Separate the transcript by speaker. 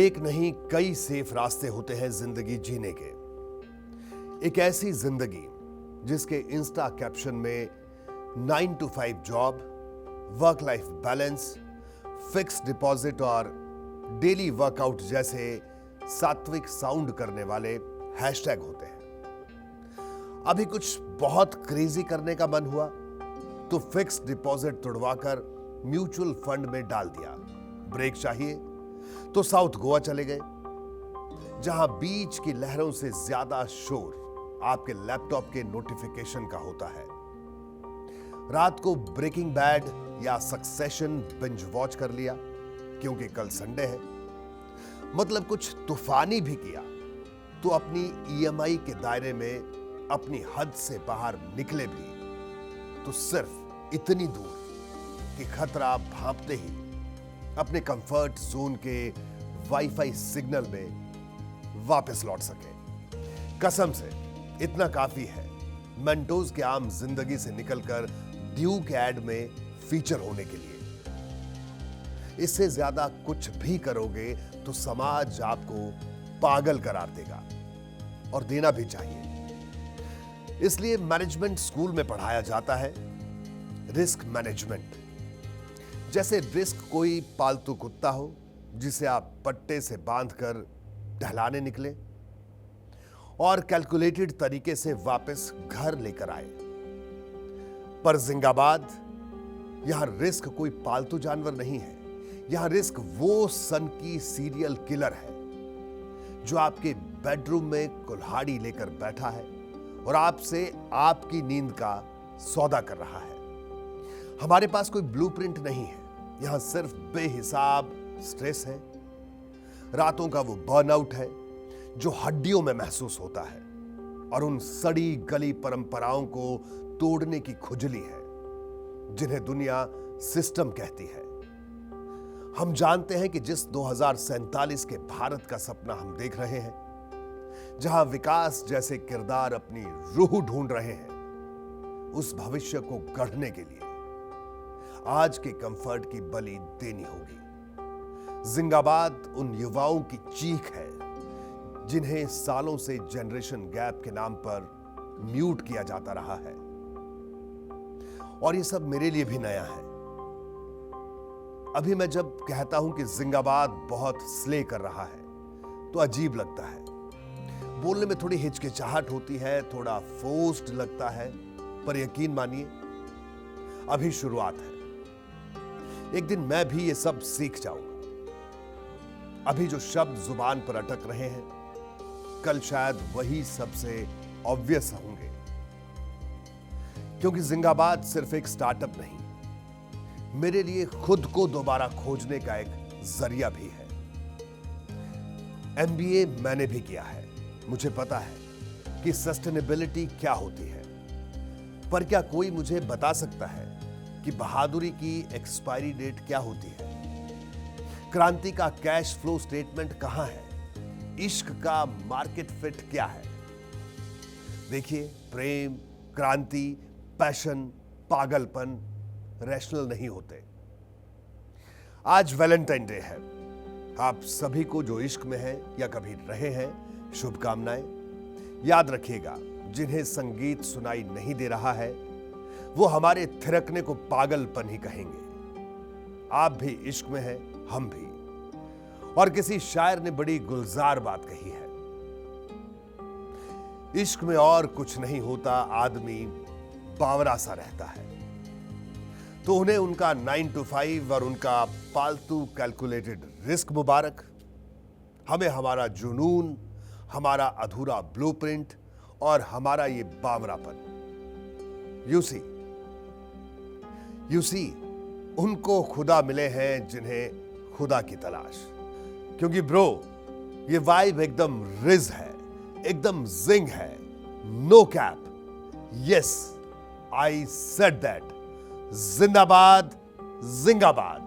Speaker 1: एक नहीं कई सेफ रास्ते होते हैं जिंदगी जीने के। एक ऐसी जिंदगी जिसके इंस्टा कैप्शन में 9 to 5 job, work life balance, fix deposit और डेली वर्कआउट जैसे सात्विक साउंड करने वाले हैशटैग होते हैं। अभी कुछ बहुत क्रेजी करने का मन हुआ तो फिक्स डिपॉजिट तुड़वाकर म्यूचुअल फंड में डाल दिया। ब्रेक चाहिए तो साउथ गोवा चले गए, जहां बीच की लहरों से ज्यादा शोर आपके लैपटॉप के नोटिफिकेशन का होता है। रात को ब्रेकिंग बैड या सक्सेशन बिंज वॉच कर लिया क्योंकि कल संडे है। मतलब कुछ तूफानी भी किया तो अपनी ईएमआई के दायरे में अपनी हद से बाहर निकले भी तो सिर्फ इतनी दूर कि खतरा भांपते ही अपने कंफर्ट जोन के वाईफाई सिग्नल में वापस लौट सके। कसम से इतना काफी है मेंटोज के आम जिंदगी से निकलकर ड्यूक ऐड में फीचर होने के लिए। इससे ज्यादा कुछ भी करोगे तो समाज आपको पागल करार देगा और देना भी चाहिए। इसलिए मैनेजमेंट स्कूल में पढ़ाया जाता है रिस्क मैनेजमेंट। जैसे रिस्क कोई पालतू कुत्ता हो जिसे आप पट्टे से बांधकर टहलाने निकले और कैलकुलेटेड तरीके से वापस घर लेकर आए। पर जिंगाबाद, यहां रिस्क कोई पालतू जानवर नहीं है। यहां रिस्क वो सन की सीरियल किलर है जो आपके बेडरूम में कुल्हाड़ी लेकर बैठा है और आपसे आपकी नींद का सौदा कर रहा है। हमारे पास कोई ब्लूप्रिंट नहीं है। यहां सिर्फ बेहिसाब स्ट्रेस है, रातों का वो बर्नआउट है जो हड्डियों में महसूस होता है और उन सड़ी गली परंपराओं को तोड़ने की खुजली है जिन्हें दुनिया सिस्टम कहती है। हम जानते हैं कि जिस 2047 के भारत का सपना हम देख रहे हैं, जहां विकास जैसे किरदार अपनी रूह ढूंढ रहे हैं, उस भविष्य को गढ़ने के लिए आज के कंफर्ट की बलि देनी होगी। जिंगाबाद उन युवाओं की चीख है जिन्हें सालों से जनरेशन गैप के नाम पर म्यूट किया जाता रहा है। और ये सब मेरे लिए भी नया है। अभी मैं जब कहता हूं कि जिंगाबाद बहुत स्ले कर रहा है तो अजीब लगता है। बोलने में थोड़ी हिचकिचाहट होती है, थोड़ा फोर्स्ड लगता है, पर यकीन मानिए अभी शुरुआत है। एक दिन मैं भी ये सब सीख जाऊंगा। अभी जो शब्द जुबान पर अटक रहे हैं, कल शायद वही सबसे ऑब्वियस होंगे। क्योंकि जिंगाबाद सिर्फ एक स्टार्टअप नहीं, मेरे लिए खुद को दोबारा खोजने का एक जरिया भी है। एमबीए मैंने भी किया है। मुझे पता है कि सस्टेनेबिलिटी क्या होती है। पर क्या कोई मुझे बता सकता है कि बहादुरी की एक्सपायरी डेट क्या होती है? क्रांति का कैश फ्लो स्टेटमेंट कहां है? इश्क का मार्केट फिट क्या है? देखिए, प्रेम, क्रांति, पैशन, पागलपन रैशनल नहीं होते। आज वैलेंटाइन डे है। आप सभी को जो इश्क में है या कभी रहे हैं, शुभकामनाएं। याद रखिएगा, जिन्हें संगीत सुनाई नहीं दे रहा है वो हमारे थिरकने को पागलपन ही कहेंगे। आप भी इश्क में हैं, हम भी। और किसी शायर ने बड़ी गुलजार बात कही है, इश्क में और कुछ नहीं होता, आदमी बावरा सा रहता है। तो उन्हें उनका 9 to 5 और उनका पालतू कैलकुलेटेड रिस्क मुबारक। हमें हमारा जुनून, हमारा अधूरा ब्लूप्रिंट और हमारा ये बावरापन। यू सी उनको खुदा मिले हैं जिन्हें खुदा की तलाश। क्योंकि ब्रो, ये वाइब एकदम रिज है, एकदम जिंग है, no cap. Yes, I said that. जिंदाबाद, जिंगाबाद।